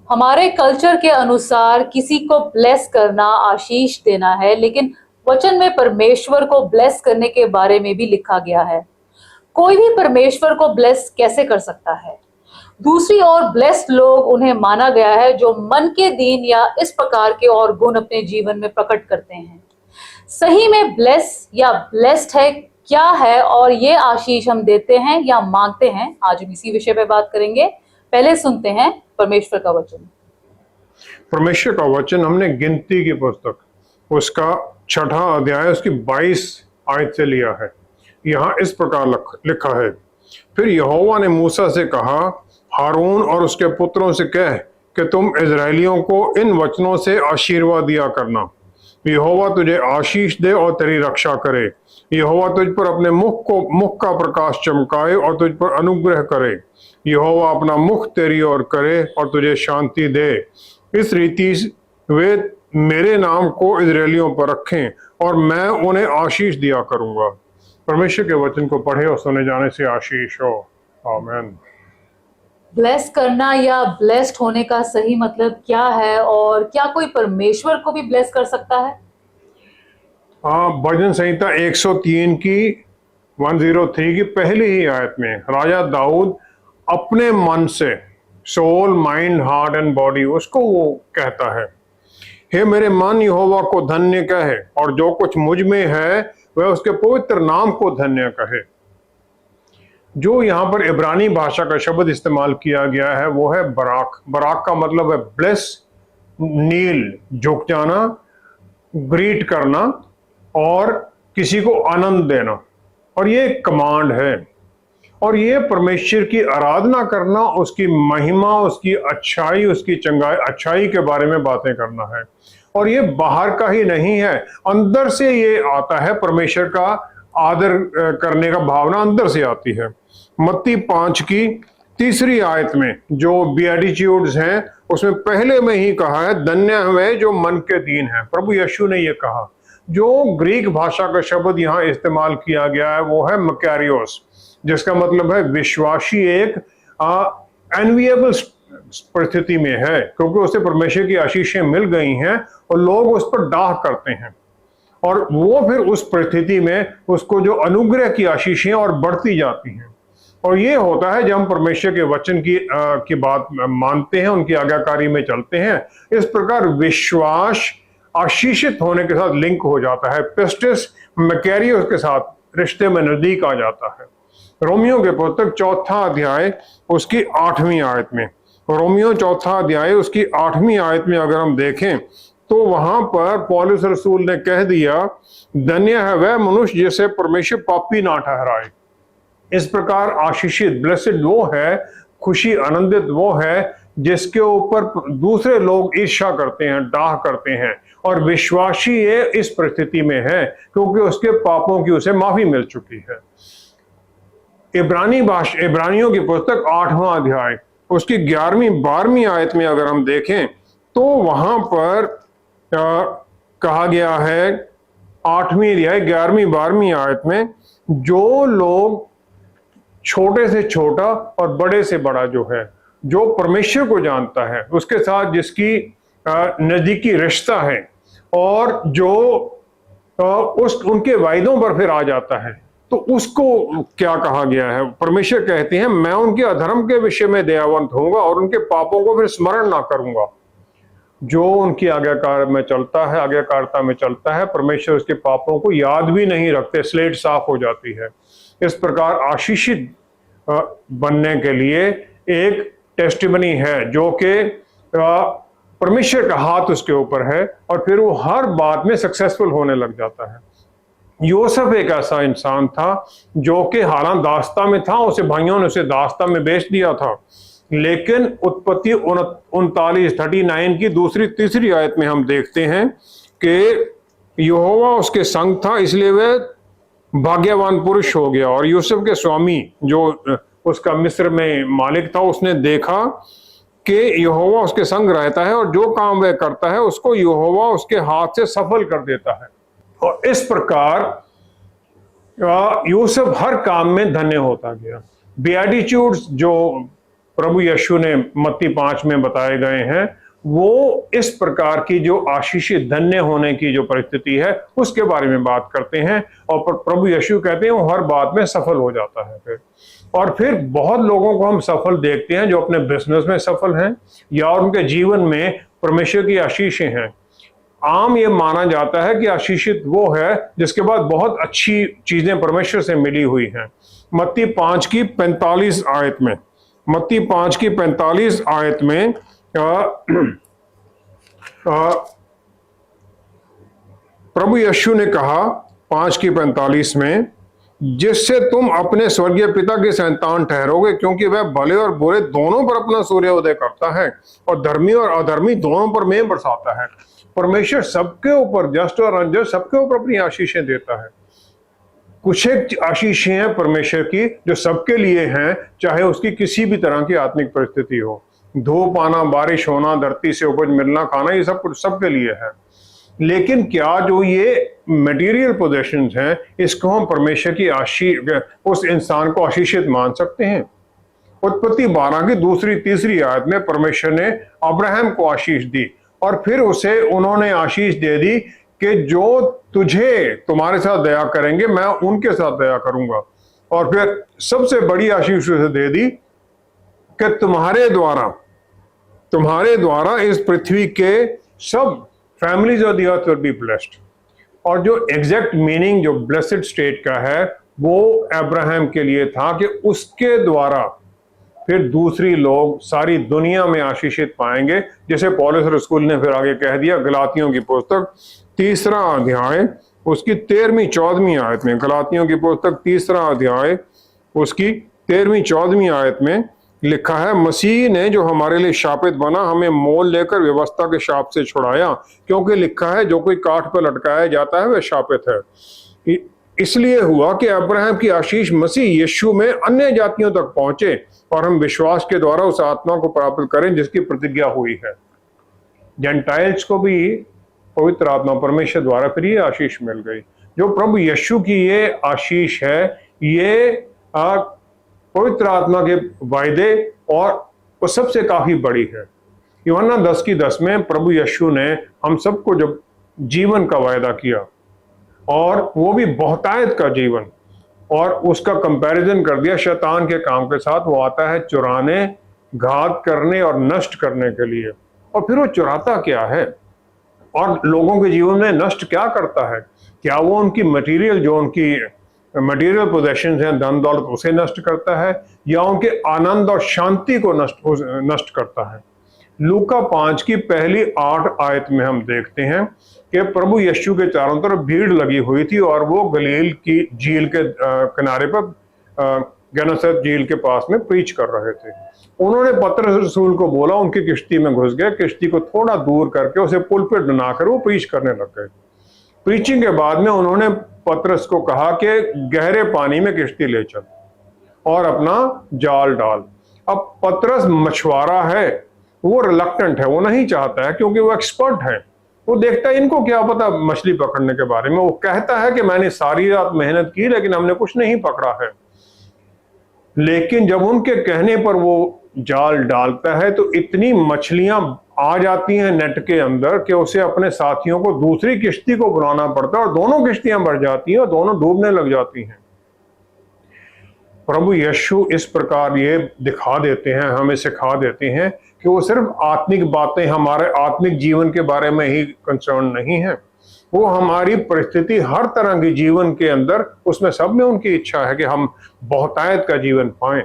हमारे कल्चर के अनुसार किसी को ब्लेस करना आशीष देना है, लेकिन वचन में परमेश्वर को ब्लेस करने के बारे में भी लिखा गया है। कोई भी परमेश्वर को ब्लेस कैसे कर सकता है? दूसरी ओर ब्लेस्ड लोग उन्हें माना गया है जो मन के दीन या इस प्रकार के और गुण अपने जीवन में प्रकट करते हैं। सही में ब्लेस या ब्लेस्ड है क्या है और ये आशीष हम देते हैं या मांगते हैं? आज हम इसी विषय पे बात करेंगे। पहले सुनते हैं परमेश्वर का वचन। परमेश्वर का वचन हमने गिनती की पुस्तक उसका 6वां अध्याय उसकी 22 आयत से लिया है। यहाँ इस प्रकार लिखा है, फिर यहोवा ने मूसा से कहा, हारून और उसके पुत्रों से कह कि तुम इजरायलियों को इन वचनों से आशीर्वाद दिया करना। यहोवा तुझे आशीष दे और तेरी रक्षा करे। यहोवा तुझ पर अपने मुख का प्रकाश चमकाए और तुझ पर अनुग्रह करे। यहोवा अपना मुख तेरी ओर करे और तुझे शांति दे। इस रीति वे मेरे नाम को इजरायलियों पर रखें और मैं उन्हें आशीष दिया करूंगा। परमेश्वर के वचन को पढ़े और सुने जाने से आशीष हो। आमीन। ब्लेस करना या ब्लेस्ड होने का सही मतलब क्या है और क्या कोई परमेश्वर को भी ब्लेस कर सकता है? भजन संहिता 103 की 103 की पहली ही आयत में राजा दाऊद अपने मन से, soul, mind, heart and body, उसको वो कहता है, हे मेरे मन यहोवा को धन्य कहे और जो कुछ मुझ में है वह उसके पवित्र नाम को धन्य कहे। जो यहाँ पर इब्रानी भाषा का शब्द इस्तेमाल किया गया है वो है बराक। बराक का मतलब है ब्लेस, नील, झुक जाना, ग्रीट करना और किसी को आनंद देना। और ये कमांड है और ये परमेश्वर की आराधना करना, उसकी महिमा, उसकी अच्छाई, उसकी अच्छाई के बारे में बातें करना है। और ये बाहर का ही नहीं है, अंदर से ये आता है। परमेश्वर का आदर करने का भावना अंदर से आती है। मत्ती 5 की 3 आयत में जो बियाटिट्यूड्स हैं उसमें पहले में ही कहा है, धन्य है जो मन के दीन है। प्रभु यीशु ने ये कहा। जो ग्रीक भाषा का शब्द यहाँ इस्तेमाल किया गया है वो है मकैरियोस, जिसका मतलब है विश्वासी एक एनविएबल परिस्थिति में है, क्योंकि उसे परमेश्वर की आशीषें मिल गई हैं और लोग उस पर डाह करते हैं और वो फिर उस परिस्थिति में उसको जो अनुग्रह की आशीषें और बढ़ती जाती हैं। और ये होता है जब हम परमेश्वर के वचन की बात मानते हैं, उनकी आज्ञाकारी में चलते हैं। इस प्रकार विश्वास आशीषित होने के साथ लिंक हो जाता है, पिस्टिस मैकेरियोस के साथ रिश्ते में नजदीक आ जाता है। रोमियो के पुस्तक 4वां अध्याय उसकी 8वीं आयत में, रोमियो 4वां अध्याय उसकी 8वीं आयत में अगर हम देखें तो वहां पर पौलुस रसूल ने कह दिया, धन्य है वह मनुष्य जिसे परमेश्वर पापी ना ठहराए। इस प्रकार आशीषित, ब्लेसेड वो है, खुशी, आनंदित वो है जिसके ऊपर दूसरे लोग ईर्ष्या करते हैं, डाह करते हैं। और विश्वासी ये इस परिस्थिति में है क्योंकि उसके पापों की उसे माफी मिल चुकी है। इब्रानियों की पुस्तक 8वां अध्याय उसकी 11वीं 12वीं आयत में अगर हम देखें तो वहां पर कहा गया है, 8वीं अध्याय 11वीं 12वीं आयत में, जो लोग छोटे से छोटा और बड़े से बड़ा जो है, जो परमेश्वर को जानता है, उसके साथ जिसकी नजदीकी रिश्ता है और जो उनके वायदों पर फिर आ जाता है, तो उसको क्या कहा गया है? परमेश्वर कहते हैं, मैं उनके अधर्म के विषय में दयावंत होऊंगा और उनके पापों को फिर स्मरण ना करूंगा। जो उनकी आज्ञाकारिता में चलता है, परमेश्वर उसके पापों को याद भी नहीं रखते, स्लेट साफ हो जाती है। इस प्रकार आशीषित बनने के लिए एक टेस्टिमनी है जो कि परमेश्वर का हाथ उसके ऊपर है और फिर वो हर बात में सक्सेसफुल होने लग जाता है। यूसुफ एक ऐसा इंसान था जो कि हालांकि दास्ता में था, उसे भाइयों ने उसे दास्ता में बेच दिया था, लेकिन उत्पत्ति 39 की 2-3 आयत में हम देखते हैं कि यहोवा उसके संग था, इसलिए वह भाग्यवान पुरुष हो गया। और यूसुफ के स्वामी जो उसका मिस्र में मालिक था, उसने देखा कि यहोवा उसके संग रहता है और जो काम वह करता है उसको यहोवा उसके हाथ से सफल कर देता है। और इस प्रकार यूसुफ हर काम में धन्य होता गया। बेटिट्यूड्स जो प्रभु यीशु ने मत्ती 5 में बताए गए हैं, वो इस प्रकार की जो आशीषित धन्य होने की जो परिस्थिति है उसके बारे में बात करते हैं। और प्रभु यीशु कहते हैं वो हर बात में सफल हो जाता है। फिर बहुत लोगों को हम सफल देखते हैं जो अपने बिजनेस में सफल हैं या उनके जीवन में परमेश्वर की आशीषें हैं। आम ये माना जाता है कि आशीषित वो है जिसके बाद बहुत अच्छी चीजें परमेश्वर से मिली हुई हैं। मत्ती 5 की 45 आयत में, मत्ती 5 की 45 आयत में प्रभु यीशु ने कहा 5 की 45 में, जिससे तुम अपने स्वर्गीय पिता के संतान ठहरोगे, क्योंकि वह भले और बुरे दोनों पर अपना सूर्योदय करता है और धर्मी और अधर्मी दोनों पर मेघ बरसाता है। परमेश्वर सबके ऊपर, जस्ट और अनजस्ट सबके ऊपर अपनी आशीषें देता है। कुछ एक आशीषें हैं परमेश्वर की जो सबके लिए हैं, चाहे उसकी किसी भी तरह की आत्मिक परिस्थिति हो। धूप आना, बारिश होना, धरती से उपज मिलना, खाना, ये सब कुछ सबके लिए है। लेकिन क्या जो ये मटेरियल पोजेशंस हैं, इसको हम परमेश्वर की आशीष, उस इंसान को आशीषित मान सकते हैं? उत्पत्ति 12 की 2-3 आयत में परमेश्वर ने अब्राहम को आशीष दी और फिर उसे उन्होंने आशीष दे दी कि जो तुझे तुम्हारे साथ दया करेंगे मैं उनके साथ दया करूंगा। और फिर सबसे बड़ी आशीष उसे दे दी कि तुम्हारे द्वारा इस पृथ्वी के सब families of the earth will be blessed. और जो एग्जैक्ट मीनिंग जो ब्लेस्ड स्टेट का है वो अब्राहम के लिए था कि उसके द्वारा फिर दूसरी लोग सारी दुनिया में आशीषित पाएंगे। जैसे पौलुस रसूल ने फिर आगे कह दिया गलातियों की पुस्तक 3 अध्याय उसकी 13वीं-14वीं आयत में, गलातियों की पुस्तक 3 अध्याय उसकी 13वीं-14वीं आयत में लिखा है, मसीह ने जो हमारे लिए शापित बना हमें मोल लेकर व्यवस्था के शाप से छुड़ाया, क्योंकि लिखा है जो कोई काठ पर लटकाया जाता है वह शापित है। इसलिए हुआ कि अब्राहम की आशीष मसीह यीशु में अन्य जातियों तक पहुंचे और हम विश्वास के द्वारा उस आत्मा को प्राप्त करें जिसकी प्रतिज्ञा हुई है। जेंटाइल्स को भी पवित्र आत्मा परमेश्वर द्वारा फिर ये आशीष मिल गई। जो प्रभु यीशु की ये आशीष है, ये पवित्र आत्मा के वायदे और वो सबसे काफी बड़ी है। यूहन्ना 10 की 10 में प्रभु यीशु ने हम सबको जब जीवन का वायदा किया और वो भी बहुतायत का जीवन, और उसका कंपैरिजन कर दिया शैतान के काम के साथ। वो आता है चुराने, घात करने और नष्ट करने के लिए। और फिर वो चुराता क्या है और लोगों के जीवन में नष्ट क्या करता है? क्या वो उनकी मटेरियल, जो उनकी मटेरियल पोजेशंस हैं, धन दौलत, उसे नष्ट करता है या उनके आनंद और शांति को नष्ट करता है? लूका 5 की पहली 8 आयत में हम देखते हैं कि प्रभु यीशु के चारों तरफ भीड़ लगी हुई थी और वो गलील की झील के किनारे पर गेनेसरेत झील के पास में प्रीच कर रहे थे। उन्होंने पतरस रसूल को बोला, उनकी किश्ती में घुस गए, किश्ती को थोड़ा दूर करके उसे पुल पर डुनाकर वो प्रीच करने लग गए। प्रीचिंग के बाद में उन्होंने पतरस को कहा कि गहरे पानी में किश्ती ले चल और अपना जाल डाल। अब पतरस मछुआरा है, वो रिलक्टेंट है, वो नहीं चाहता है क्योंकि वो एक्सपर्ट है। वो देखता है इनको क्या पता मछली पकड़ने के बारे में। वो कहता है कि मैंने सारी रात मेहनत की लेकिन हमने कुछ नहीं पकड़ा है। लेकिन जब उनके कहने पर वो जाल डालता है तो इतनी मछलियां आ जाती हैं नेट के अंदर कि उसे अपने साथियों को दूसरी किश्ती को बुलाना पड़ता है और दोनों किश्तियां भर जाती हैं और दोनों डूबने लग जाती हैं। प्रभु यीशु इस प्रकार ये दिखा देते हैं, हमें सिखा देते हैं कि वो सिर्फ आत्मिक बातें, हमारे आत्मिक जीवन के बारे में ही कंसर्न नहीं है। वो हमारी परिस्थिति हर तरह की जीवन के अंदर, उसमें सब में उनकी इच्छा है कि हम बहुतायत का जीवन पाएं।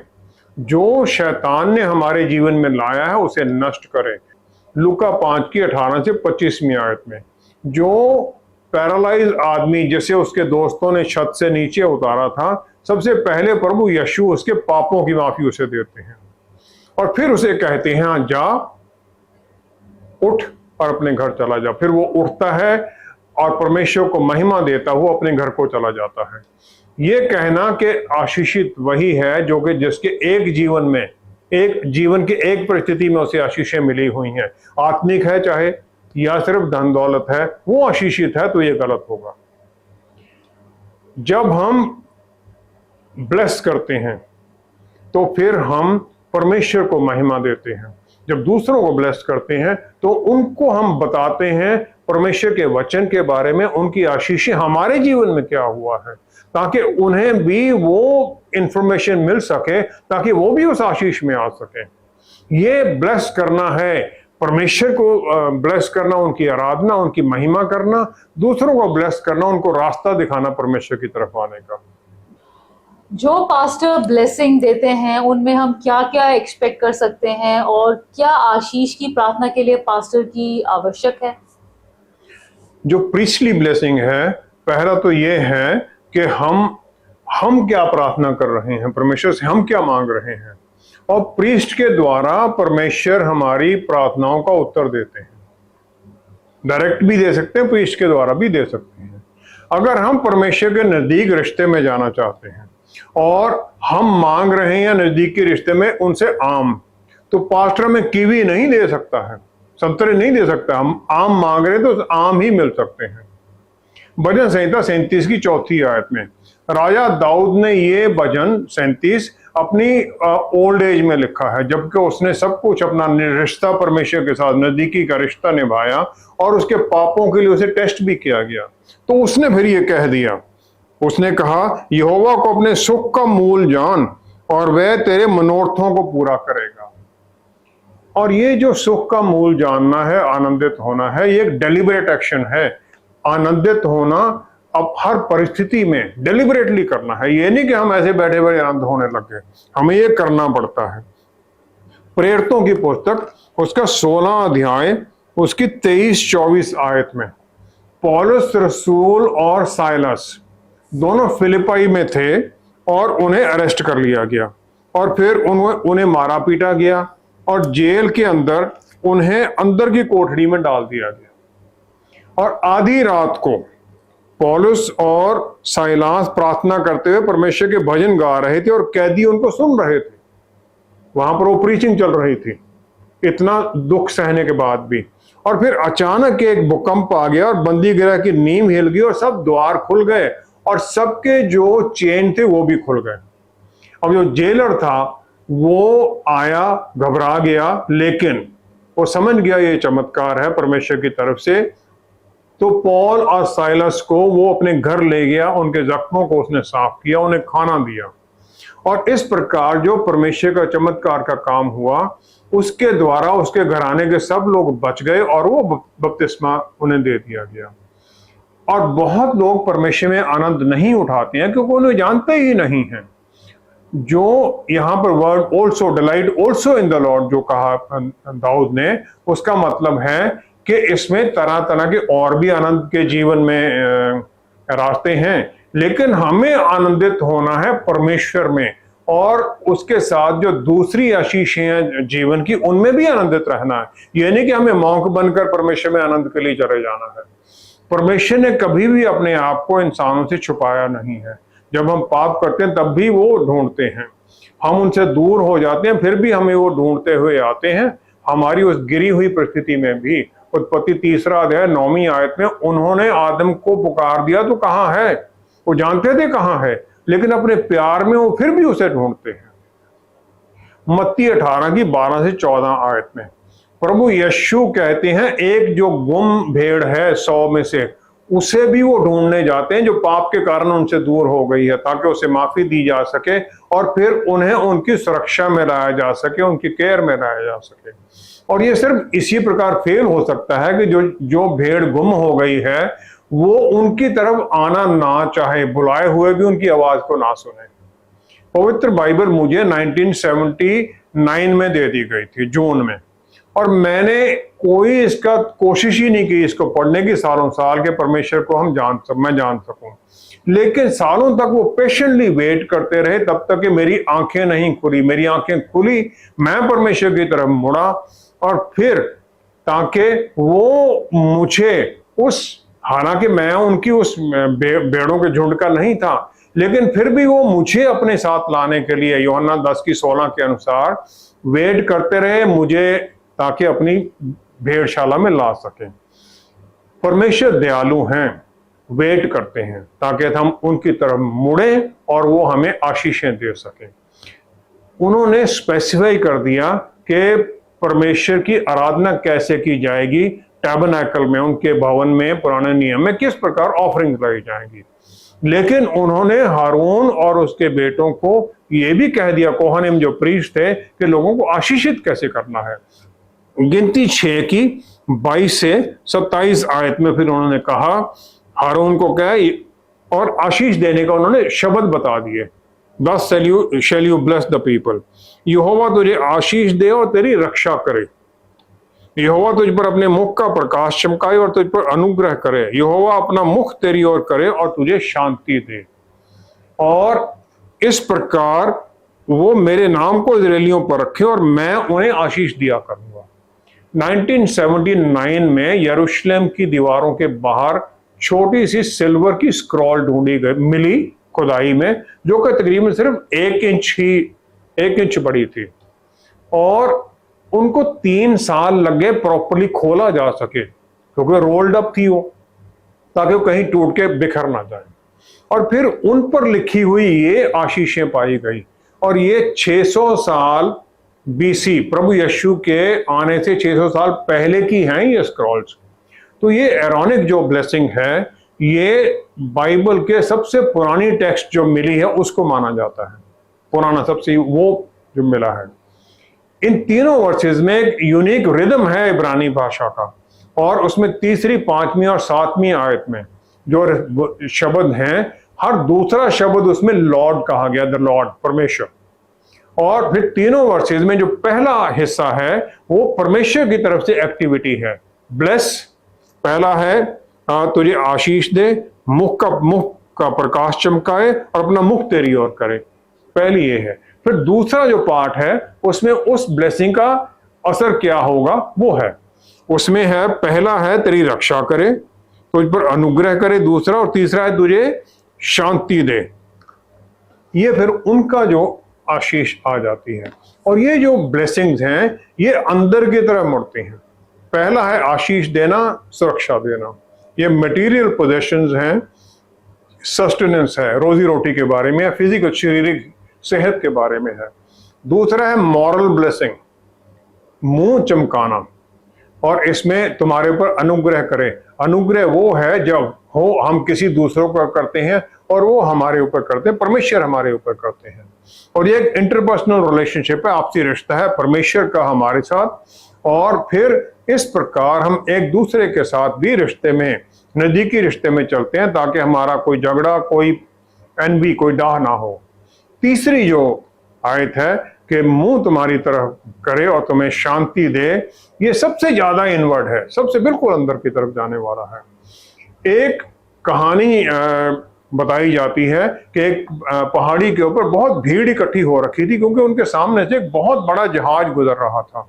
जो शैतान ने हमारे जीवन में लाया है उसे नष्ट करें। लूका 5 की 18 से 25वीं आयत में जो पैरालाइज आदमी जिसे उसके दोस्तों ने छत से नीचे उतारा था, सबसे पहले प्रभु यीशु उसके पापों की माफी उसे देते हैं और फिर उसे कहते हैं हाँ जा, उठ और अपने घर चला जा। फिर वो उठता है और परमेश्वर को महिमा देता हुआ अपने घर को चला जाता है। ये कहना कि आशीषित वही है जो कि जिसके एक जीवन में, एक जीवन की एक परिस्थिति में उसे आशीषें मिली हुई हैं, आत्मिक है चाहे या सिर्फ धन दौलत है, वो आशीषित है, तो ये गलत होगा। जब हम ब्लेस करते हैं तो फिर हम परमेश्वर को महिमा देते हैं। जब दूसरों को ब्लेस करते हैं तो उनको हम बताते हैं परमेश्वर के वचन के बारे में, उनकी आशीषें हमारे जीवन में क्या हुआ है, ताकि उन्हें भी वो इंफॉर्मेशन मिल सके, ताकि वो भी उस आशीष में आ सके। ये ब्लेस करना है, परमेश्वर को ब्लेस करना, उनकी आराधना, उनकी महिमा करना, दूसरों को ब्लेस करना, उनको रास्ता दिखाना परमेश्वर की तरफ आने का। जो पास्टर ब्लेसिंग देते हैं उनमें हम क्या क्या एक्सपेक्ट कर सकते हैं, और क्या आशीष की प्रार्थना के लिए पास्टर की आवश्यक है? जो प्रीस्टली ब्लेसिंग है, पहला तो ये है कि हम क्या प्रार्थना कर रहे हैं, परमेश्वर से हम क्या मांग रहे हैं, और प्रीस्ट के द्वारा परमेश्वर हमारी प्रार्थनाओं का उत्तर देते हैं। डायरेक्ट भी दे सकते हैं, प्रीस्ट के द्वारा भी दे सकते हैं। अगर हम परमेश्वर के नजदीक रिश्ते में जाना चाहते हैं और हम मांग रहे हैं नजदीकी रिश्ते में उनसे आम, तो पास्टर में कीवी नहीं दे सकता है, संतरे नहीं दे सकता। हम आम मांग रहे हैं तो आम ही मिल सकते हैं। भजन संहिता 37 की 4 आयत में राजा दाऊद ने ये भजन 37 अपनी ओल्ड एज में लिखा है, जबकि उसने सब कुछ अपना रिश्ता परमेश्वर के साथ नजदीकी का रिश्ता निभाया और उसके पापों के लिए उसे टेस्ट भी किया गया। तो उसने फिर ये कह दिया, उसने कहा, यहोवा को अपने सुख का मूल जान और वह तेरे मनोरथों को पूरा करेगा। और ये जो सुख का मूल जानना है, आनंदित होना है, ये एक डेलिबरेट एक्शन है। आनंदित होना अब हर परिस्थिति में डेलिबरेटली करना है। ये नहीं कि हम ऐसे बैठे बैठे आनंद होने लग गए, हमें ये करना पड़ता है। प्रेरितों की पुस्तक उसका 16 अध्याय उसकी 23-24 आयत में पौलुस रसूल और साइलस दोनों फिलिपाई में थे और उन्हें अरेस्ट कर लिया गया और फिर उन्हें मारा पीटा गया और जेल के अंदर उन्हें अंदर की कोठरी में डाल दिया गया। और आधी रात को पौलुस और साइलास प्रार्थना करते हुए परमेश्वर के भजन गा रहे थे और कैदी उनको सुन रहे थे। वहां पर वो प्रीचिंग चल रही थी, इतना दुख सहने के बाद भी। और फिर अचानक एक भूकंप आ गया और बंदी गृह की नींव हिल गई और सब द्वार खुल गए और सबके जो चेन थे वो भी खुल गए। अब जो जेलर था वो आया, घबरा गया, लेकिन वो समझ गया ये चमत्कार है परमेश्वर की तरफ से। तो पौल और साइलस को वो अपने घर ले गया, उनके जख्मों को उसने साफ किया, उन्हें खाना दिया। और इस प्रकार जो परमेश्वर का चमत्कार का काम हुआ, उसके द्वारा उसके घराने के सब लोग बच गए और वो बपतिस्मा उन्हें दे दिया गया। और बहुत लोग परमेश्वर में आनंद नहीं उठाते हैं क्योंकि उन्हें जानते ही नहीं हैं। जो यहाँ पर word also, delight also in the Lord जो कहा दाऊद ने, उसका मतलब है कि इसमें तरह तरह के और भी आनंद के जीवन में रास्ते हैं, लेकिन हमें आनंदित होना है परमेश्वर में, और उसके साथ जो दूसरी आशीषें हैं जीवन की, उनमें भी आनंदित रहना है। यह नहीं कि हमें मौक बनकर परमेश्वर में आनंद के लिए चले जाना है। परमेश्वर ने कभी भी अपने आप को इंसानों से छुपाया नहीं है। जब हम पाप करते हैं तब भी वो ढूंढते हैं, हम उनसे दूर हो जाते हैं फिर भी हमें वो ढूंढते हुए आते हैं। हमारी उस गिरी हुई परिस्थिति में भी उत्पत्ति 3 अध्याय 9 आयत में उन्होंने आदम को पुकार दिया तो कहाँ है, वो जानते थे कहाँ है, लेकिन अपने प्यार में वो फिर भी उसे ढूंढते हैं। मत्ती 18 की 12 से 14 आयत में प्रभु यीशु कहते हैं, एक जो गुम भेड़ है 100 में से, उसे भी वो ढूंढने जाते हैं जो पाप के कारण उनसे दूर हो गई है, ताकि उसे माफी दी जा सके और फिर उन्हें उनकी सुरक्षा में लाया जा सके, उनकी केयर में लाया जा सके। और ये सिर्फ इसी प्रकार फेल हो सकता है कि जो भेड़ गुम हो गई है वो उनकी तरफ आना ना चाहे, बुलाए हुए भी उनकी आवाज को ना सुने। पवित्र बाइबल मुझे 1979 में दे दी गई थी, जून में, और मैंने कोई इसका कोशिश ही नहीं की इसको पढ़ने की सालों साल के परमेश्वर को मैं जान सकूं। लेकिन सालों तक वो पेशेंटली वेट करते रहे, तब तक कि मेरी आंखें नहीं खुली। मेरी आंखें खुली, मैं परमेश्वर की तरफ मुड़ा, और फिर ताकि वो मुझे हालांकि मैं उनकी उस भेड़ों के झुंड का नहीं था, लेकिन फिर भी वो मुझे अपने साथ लाने के लिए यूहन्ना 10:16 के अनुसार वेट करते रहे मुझे, ताकि अपनी भेड़शाला में ला सके। परमेश्वर दयालु हैं, वेट करते हैं ताकि हम उनकी तरफ मुड़े और वो हमें आशीषें दे सके। उन्होंने स्पेसिफाई कर दिया कि परमेश्वर की आराधना कैसे की जाएगी, टैबरनेकल में, उनके भवन में, पुराने नियम में किस प्रकार ऑफरिंग लाई जाएंगी। लेकिन उन्होंने हारून और उसके बेटों को यह भी कह दिया, कोहनिम जो प्रीस्ट थे, कि लोगों को आशीषित कैसे करना है। गिनती 6 की 22 से 27 आयत में फिर उन्होंने कहा, हारून को कहा और आशीष देने का उन्होंने शब्द बता दिए। Thus shall you bless the people। यहोवा तुझे आशीष दे और तेरी रक्षा करे। यहोवा तुझ पर अपने मुख का प्रकाश चमकाए और तुझ पर अनुग्रह करे। यहोवा अपना मुख तेरी ओर करे और तुझे शांति दे। और इस प्रकार वो मेरे नाम को इजराइलियों पर रखे और मैं उन्हें आशीष दिया करूंगा। 1979 में यरूशलेम की दीवारों के बाहर छोटी सी सिल्वर की स्क्रॉल ढूंढी गई, मिली खुदाई में, जो कि तकरीबन सिर्फ 1 इंच बड़ी थी। और उनको 3 साल लगे प्रॉपर्ली खोला जा सके, क्योंकि रोल्ड अप थी वो, ताकि वो कहीं टूट के बिखर ना जाए। और फिर उन पर लिखी हुई ये आशीषें पाई गई। और ये 600 साल बीसी, प्रभु यीशु के आने से 600 साल पहले की हैं ये स्क्रॉल्स। तो ये एरोनिक जो ब्लेसिंग है, ये बाइबल के सबसे पुरानी टेक्स्ट जो मिली है उसको माना जाता है, पुराना सबसे वो जो मिला है। इन तीनों वर्सेस में एक यूनिक रिदम है इब्रानी भाषा का, और उसमें तीसरी, 5वीं और 7वीं आयत में जो शब्द हैं, हर दूसरा शब्द उसमें लॉर्ड कहा गया, द लॉर्ड, परमेश्वर। और फिर तीनों वर्सेस में जो पहला हिस्सा है वो परमेश्वर की तरफ से एक्टिविटी है। ब्लेस पहला है, तुझे आशीष दे, मुख का प्रकाश चमकाए और अपना मुख तेरी ओर करे, पहली ये है। फिर दूसरा जो पार्ट है उसमें उस ब्लेसिंग का असर क्या होगा वो है, उसमें है, पहला है तेरी रक्षा करे, तुझ पर अनुग्रह करे, दूसरा, और तीसरा है तुझे शांति दे। ये फिर उनका जो आशीष आ जाती है। और ये जो ब्लेसिंग्स हैं ये अंदर की तरफ मुड़ती हैं। पहला है आशीष देना, सुरक्षा देना, ये मटेरियल पोजेशंस हैं, सस्टेनेंस है, रोजी रोटी के बारे में, फिजिकल शारीरिक सेहत के बारे में है। दूसरा है मॉरल ब्लेसिंग, मुंह चमकाना, और इसमें तुम्हारे ऊपर अनुग्रह करे। अनुग्रह वो है जब हो हम किसी दूसरों का करते हैं और वो हमारे ऊपर करते हैं, परमेश्वर हमारे ऊपर करते हैं। और ये एक इंटरपर्सनल रिलेशनशिप है, आपसी रिश्ता है परमेश्वर का हमारे साथ। और फिर इस प्रकार हम एक दूसरे के साथ भी रिश्ते में, नजदीकी रिश्ते में चलते हैं, ताकि हमारा कोई झगड़ा, कोई एनवी, कोई डाह ना हो। तीसरी जो आयत है कि मुंह तुम्हारी तरफ करे और तुम्हें शांति दे, ये सबसे ज्यादा इनवर्ड है, सबसे बिल्कुल अंदर की तरफ जाने वाला है। एक कहानी बताई जाती है कि एक पहाड़ी के ऊपर बहुत भीड़ इकट्ठी हो रखी थी, क्योंकि उनके सामने से एक बहुत बड़ा जहाज गुजर रहा था।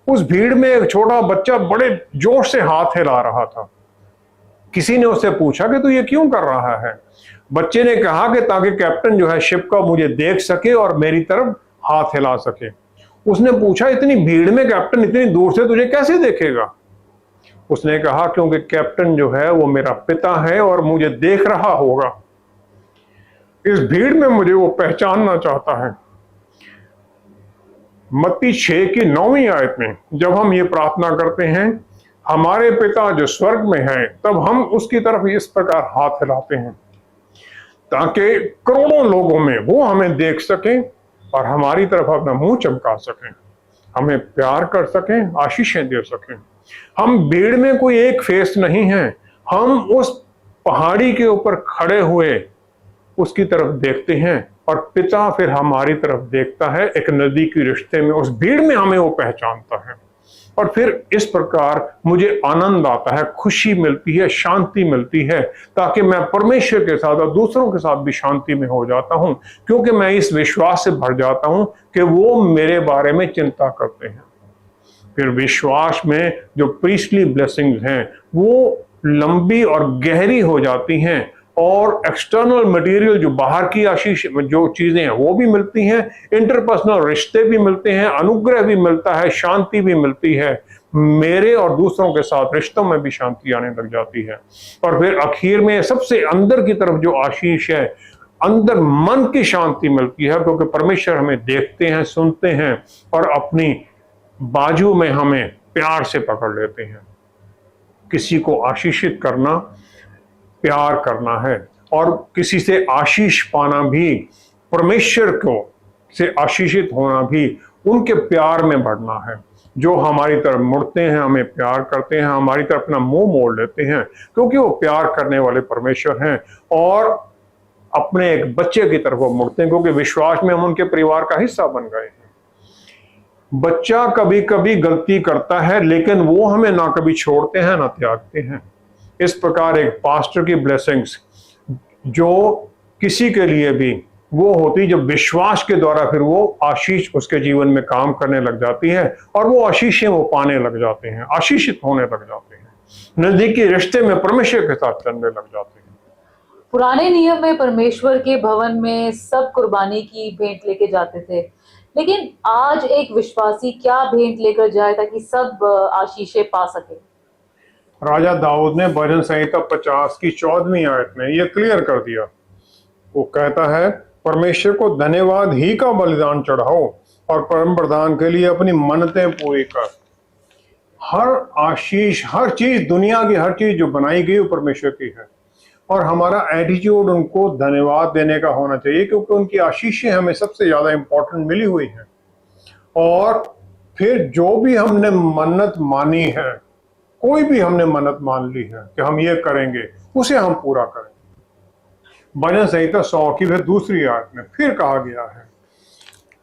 उस भीड़ में एक छोटा बच्चा बड़े जोर से हाथ हिला रहा था। किसी ने उससे पूछा कि तू ये क्यों कर रहा है? बच्चे ने कहा कि ताकि कैप्टन जो है शिप का मुझे देख सके और मेरी तरफ हाथ हिला सके। उसने पूछा, इतनी भीड़ में कैप्टन इतनी दूर से तुझे कैसे देखेगा? उसने कहा, क्योंकि कैप्टन जो है वो मेरा पिता है और मुझे देख रहा होगा, इस भीड़ में मुझे वो पहचानना चाहता है। मत्ती 6 की 9वीं आयत में जब हम ये प्रार्थना करते हैं, हमारे पिता जो स्वर्ग में है, तब हम उसकी तरफ इस प्रकार हाथ हिलाते हैं ताकि करोड़ों लोगों में वो हमें देख सकें और हमारी तरफ अपना मुंह चमका सकें, हमें प्यार कर सकें, आशीषें दे सकें। हम भीड़ में कोई एक फेस नहीं है, हम उस पहाड़ी के ऊपर खड़े हुए उसकी तरफ देखते हैं और पिता फिर हमारी तरफ देखता है, एक नजदीकी रिश्ते में, उस भीड़ में हमें वो पहचानता है। और फिर इस प्रकार मुझे आनंद आता है, खुशी मिलती है, शांति मिलती है, ताकि मैं परमेश्वर के साथ और दूसरों के साथ भी शांति में हो जाता हूं, क्योंकि मैं इस विश्वास से भर जाता हूं कि वो मेरे बारे में चिंता करते हैं। फिर विश्वास में जो प्रीस्टली ब्लेसिंग्स हैं वो लंबी और गहरी हो जाती हैं, और एक्सटर्नल मटेरियल जो बाहर की आशीष जो चीजें हैं वो भी मिलती हैं, इंटरपर्सनल रिश्ते भी मिलते हैं, अनुग्रह भी मिलता है, शांति भी मिलती है, मेरे और दूसरों के साथ रिश्तों में भी शांति आने लग जाती है। और फिर आखिर में सबसे अंदर की तरफ जो आशीष है, अंदर मन की शांति मिलती है, क्योंकि परमेश्वर हमें देखते हैं, सुनते हैं और अपनी बाजू में हमें प्यार से पकड़ लेते हैं। किसी को आशीषित करना प्यार करना है, और किसी से आशीष पाना भी, परमेश्वर को से आशीषित होना भी उनके प्यार में बढ़ना है। जो हमारी तरफ मुड़ते हैं, हमें प्यार करते हैं, हमारी तरफ अपना मुंह मोड़ लेते हैं, क्योंकि वो प्यार करने वाले परमेश्वर हैं, और अपने एक बच्चे की तरफ वो मुड़ते हैं, क्योंकि विश्वास में हम उनके परिवार का हिस्सा बन गए हैं। बच्चा कभी कभी गलती करता है, लेकिन वो हमें ना कभी छोड़ते हैं ना त्यागते हैं। इस प्रकार एक पास्टर की ब्लेसिंग्स जो किसी के लिए भी वो होती, जब विश्वास के द्वारा फिर वो आशीष उसके जीवन में काम करने लग जाती है, और वो आशीषें वो पाने लग जाते हैं, आशीषित होने लग जाते हैं, नजदीकी रिश्ते में परमेश्वर के साथ चलने लग जाते हैं। पुराने नियम में परमेश्वर के भवन में सब कुर्बानी की भेंट लेके जाते थे, लेकिन आज एक विश्वासी क्या भेंट लेकर जाए ताकि सब आशीषें पा सके? राजा दाऊद ने भजन संहिता 50 की 14वीं आयत में ये क्लियर कर दिया। वो कहता है, परमेश्वर को धन्यवाद ही का बलिदान चढ़ाओ और परम प्रधान के लिए अपनी मन्नतें पूरी कर। हर आशीष, हर चीज, दुनिया की हर चीज जो बनाई गई वो परमेश्वर की है, और हमारा एटीट्यूड उनको धन्यवाद देने का होना चाहिए, क्योंकि उनकी आशीषें हमें सबसे ज्यादा इंपॉर्टेंट मिली हुई हैं। और फिर जो भी हमने मन्नत मानी है, कोई भी हमने मन्नत मान ली है कि हम ये करेंगे, उसे हम पूरा करेंगे। भजन संहिता 100 की फिर दूसरी आयत में फिर कहा गया है,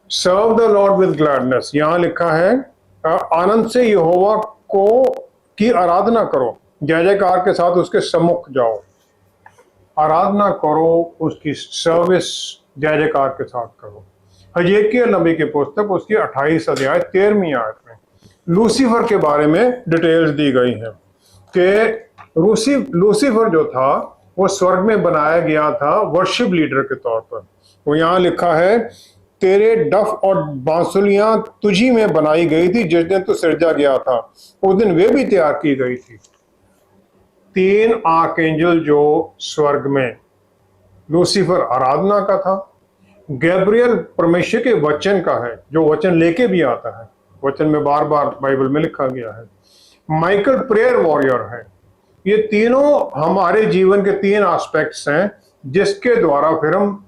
serve the Lord with gladness. यहां लिखा है, आनंद से यहोवा को की आराधना करो, जय जयकार के साथ उसके सम्मुख जाओ। आराधना करो, उसकी सर्विस जय जयकार के साथ करो। हजकिय्याह नबी की पुस्तक उसकी 28 अध्याय 13वीं आयत में लूसीफर के बारे में डिटेल्स दी गई हैं कि लूसीफर जो था वो स्वर्ग में बनाया गया था वर्शिप लीडर के तौर पर। वो यहाँ लिखा है, तेरे डफ और बांसुलियां तुझी में बनाई गई थी, जिस दिन तू सृजा गया था उस दिन वे भी तैयार की गई थी। 3 आर्कएंजल जो स्वर्ग में, लूसीफर आराधना का था, गैब्रियल परमेश्वर के वचन का है, जो वचन लेके भी आता है, वचन में बार बार बाइबल में लिखा गया है। माइकल प्रेयर वॉरियर है। ये तीनों हमारे जीवन के 3 एस्पेक्ट्स हैं जिसके द्वारा फिर हम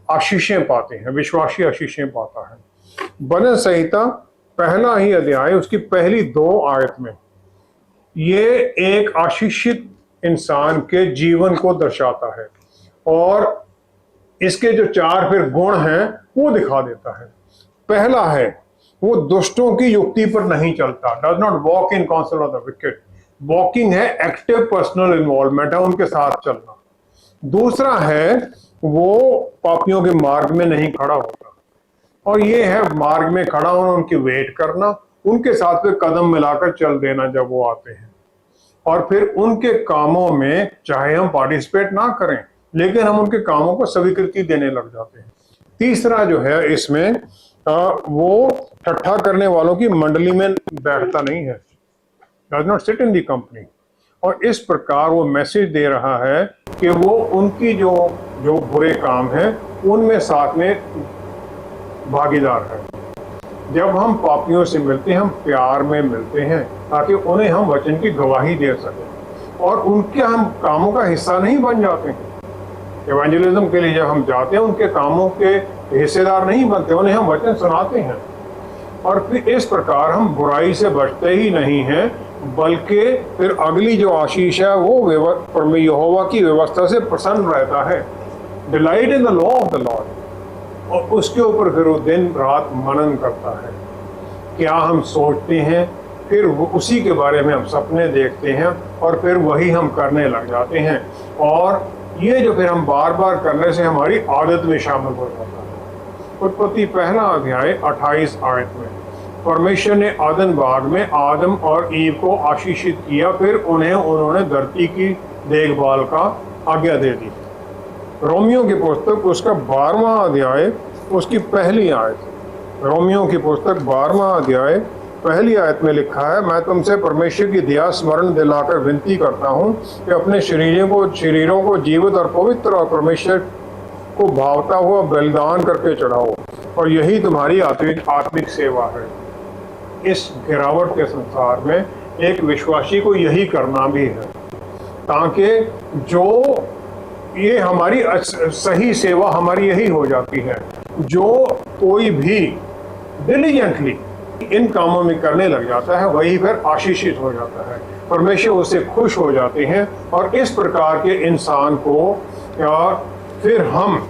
आशीषें पाते हैं, विश्वासी आशीषें पाता है। भजन संहिता पहला ही अध्याय उसकी पहली 2 आयत में ये एक आशीषित इंसान के जीवन को दर्शाता है, और इसके जो 4 फिर गुण हैं वो दिखा देता है। पहला है, वो दुष्टों की युक्ति पर नहीं चलता, does not walk in council of the wicked. Walking है एक्टिव पर्सनल इन्वॉल्वमेंट है, उनके साथ चलना। दूसरा है, वो पापियों के मार्ग में नहीं खड़ा होता, और ये है मार्ग में खड़ा होना, उनकी वेट करना, उनके साथ फिर कदम मिलाकर चल देना जब वो आते हैं, और फिर उनके कामों में चाहे हम पार्टिसिपेट ना करें लेकिन हम उनके कामों को स्वीकृति देने लग जाते हैं। तीसरा जो है इसमें वो ठट्ठा करने वालों की मंडली में बैठता नहीं है, does not sit in the company. और इस प्रकार वो मैसेज दे रहा है कि वो उनकी जो बुरे काम हैं उनमें साथ में भागीदार है। जब हम पापियों से मिलते हैं, हम प्यार में मिलते हैं ताकि उन्हें हम वचन की गवाही दे सकें, और उनके हम कामों का हिस्सा नहीं बन जाते हैं। इवेंजलिज्म के लिए जब हम जाते हैं उनके कामों के हिस्सेदार नहीं बनते, उन्हें हम वचन सुनाते हैं। और फिर इस प्रकार हम बुराई से बचते ही नहीं हैं, बल्कि फिर अगली जो आशीष है वो यहोवा की व्यवस्था से प्रसन्न रहता है, delight in the law of the Lord, और उसके ऊपर फिर वो दिन रात मनन करता है। क्या हम सोचते हैं, फिर उसी के बारे में हम सपने देखते हैं, और फिर वही हम करने लग जाते हैं, और ये जो फिर हम बार बार करने से हमारी आदत में शामिल हो जाता है। उत्पत्ति पहला अध्याय 28 आयत में परमेश्वर ने आदन बाग में आदम और ईव को आशीषित किया, फिर उन्होंने धरती की देखभाल का आज्ञा दे दी। रोमियो की पुस्तक उसका 12वां अध्याय उसकी पहली आयत, रोमियो की पुस्तक 12वां अध्याय पहली आयत में लिखा है, मैं तुमसे परमेश्वर की दया स्मरण दिलाकर विनती करता हूँ कि अपने शरीरों को जीवित और पवित्र को भावता हुआ बलिदान करके चढ़ाओ, और यही तुम्हारी आत्मिक सेवा है। इस गिरावट के संसार में एक विश्वासी को यही करना भी है, ताकि जो ये हमारी सही सेवा हमारी यही हो जाती है। जो कोई भी डिलीजेंटली इन कामों में करने लग जाता है वही फिर आशीषित हो जाता है, परमेश्वर उससे खुश हो जाते हैं, और इस प्रकार के इंसान को फिर हम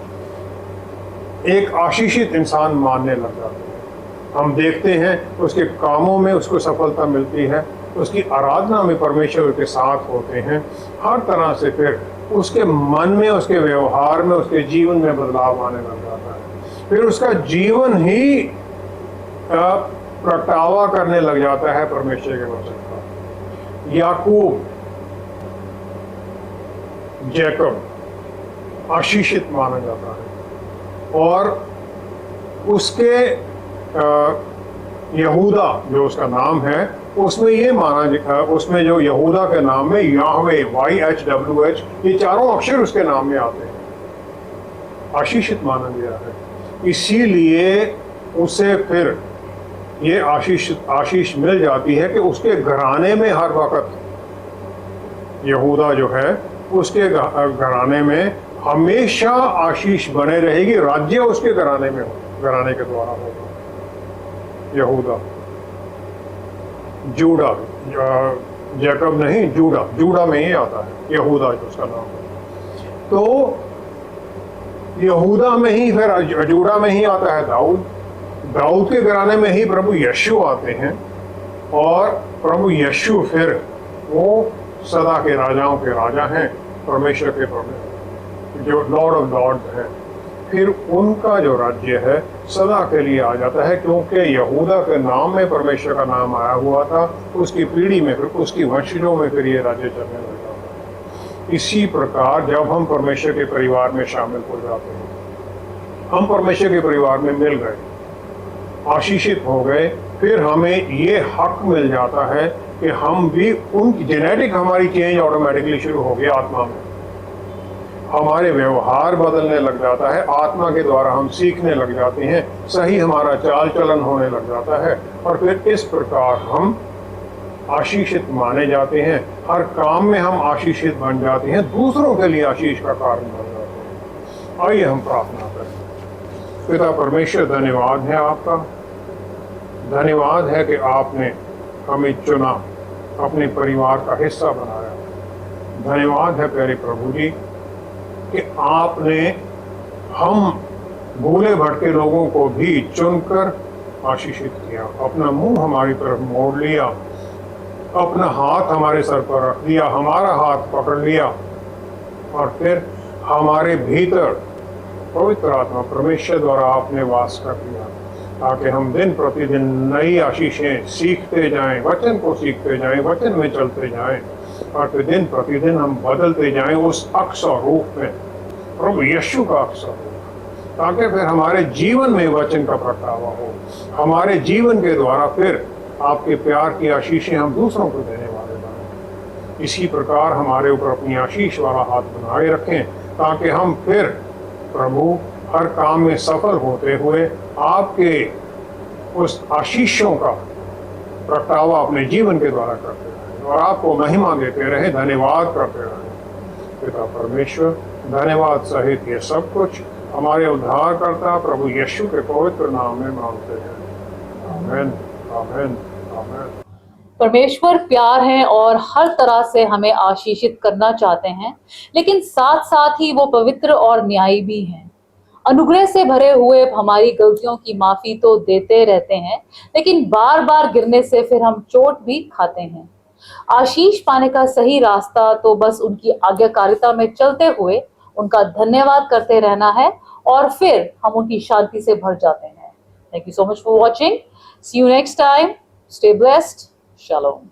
एक आशीषित इंसान मानने लग जाते हैं। हम देखते हैं उसके कामों में उसको सफलता मिलती है, उसकी आराधना में परमेश्वर के साथ होते हैं, हर तरह से फिर उसके मन में, उसके व्यवहार में, उसके जीवन में बदलाव आने लग जाता है। फिर उसका जीवन ही प्रगटावा करने लग जाता है परमेश्वर के वचन का। याकूब, जैकब आशीषित माना जाता है, और उसके यहूदा जो उसका नाम है, उसमें ये माना, उसमें जो यहूदा के नाम में याहवे, YHWH, ये चारों अक्षर उसके नाम में आते हैं, आशीषित माना गया है। इसीलिए उसे फिर ये आशीष मिल जाती है कि उसके घराने में हर वक्त, यहूदा जो है उसके घराने में हमेशा आशीष बने रहेगी, राज्य उसके घराने में, घराने के द्वारा होगा। यहूदा, जूडा, जैकब नहीं, जूडा में ही आता है यहूदा जो उसका नाम है। तो यहूदा में ही, फिर जूडा में ही आता है दाऊद के घराने में ही प्रभु यीशु आते हैं, और प्रभु यीशु फिर वो सदा के राजाओं के राजा हैं, परमेश्वर के प्रभु जो लॉर्ड ऑफ लॉर्ड्स हैं। फिर उनका जो राज्य है सदा के लिए आ जाता है, क्योंकि यहूदा के नाम में परमेश्वर का नाम आया हुआ था, उसकी पीढ़ी में, फिर उसकी वंशजों में फिर ये राज्य चलने लग जाता है। इसी प्रकार जब हम परमेश्वर के परिवार में शामिल हो जाते हैं, हम परमेश्वर के परिवार में मिल गए, आशीषित हो गए, फिर हमें ये हक मिल जाता है कि हम भी उन जेनेटिक, हमारी चेंज ऑटोमेटिकली शुरू हो गया आत्मा में, हमारे व्यवहार बदलने लग जाता है, आत्मा के द्वारा हम सीखने लग जाते हैं, सही हमारा चाल चलन होने लग जाता है, और फिर इस प्रकार हम आशीषित माने जाते हैं। हर काम में हम आशीषित बन जाते हैं, दूसरों के लिए आशीष का कारण बन जाते हैं। आइए हम प्रार्थना करें। पिता परमेश्वर, धन्यवाद है आपका, धन्यवाद है कि आपने हमें चुना, अपने परिवार का हिस्सा बनाया। धन्यवाद है प्यारे प्रभु जी कि आपने हम भूले भटके लोगों को भी चुनकर आशीषित किया, अपना मुंह हमारी तरफ मोड़ लिया, अपना हाथ हमारे सर पर रख दिया, हमारा हाथ पकड़ लिया, और फिर हमारे भीतर पवित्र आत्मा परमेश्वर द्वारा आपने वास कर दिया, ताकि हम दिन प्रतिदिन नई आशीषें सीखते जाएं, वचन को सीखते जाएं, वचन में चलते जाएं, और फिर दिन प्रतिदिन हम बदलते जाएं उस अक्सर रूप में, प्रभु यीशु का अक्सर रूप, ताकि फिर हमारे जीवन में वचन का प्रगटावा हो, हमारे जीवन के द्वारा फिर आपके प्यार की आशीषें हम दूसरों को देने वाले बने। इसी प्रकार हमारे ऊपर अपनी आशीष वाला हाथ बनाए रखें, ताकि हम फिर प्रभु हर काम में सफल होते हुए आपके उस आशीषों का प्रगटावा अपने जीवन के द्वारा करते रहें, और आपको महिमा देते रहे, धन्यवाद करते रहे। पिता परमेश्वर, धन्यवाद सहित ये सब कुछ हमारे उद्धारकर्ता प्रभु यीशु के पवित्र नाम में मांगते हैं। आमीन, आमीन, आमीन। परमेश्वर प्यार है और हर तरह से हमें आशीषित करना चाहते हैं, लेकिन साथ साथ ही वो पवित्र और न्यायी भी हैं। अनुग्रह से भरे हुए हमारी गलतियों की माफी तो देते रहते हैं, लेकिन बार बार गिरने से फिर हम चोट भी खाते हैं। आशीष पाने का सही रास्ता तो बस उनकी आज्ञाकारिता में चलते हुए उनका धन्यवाद करते रहना है, और फिर हम उनकी शांति से भर जाते हैं। Thank you so much for watching. See you next time. Stay blessed. Shalom.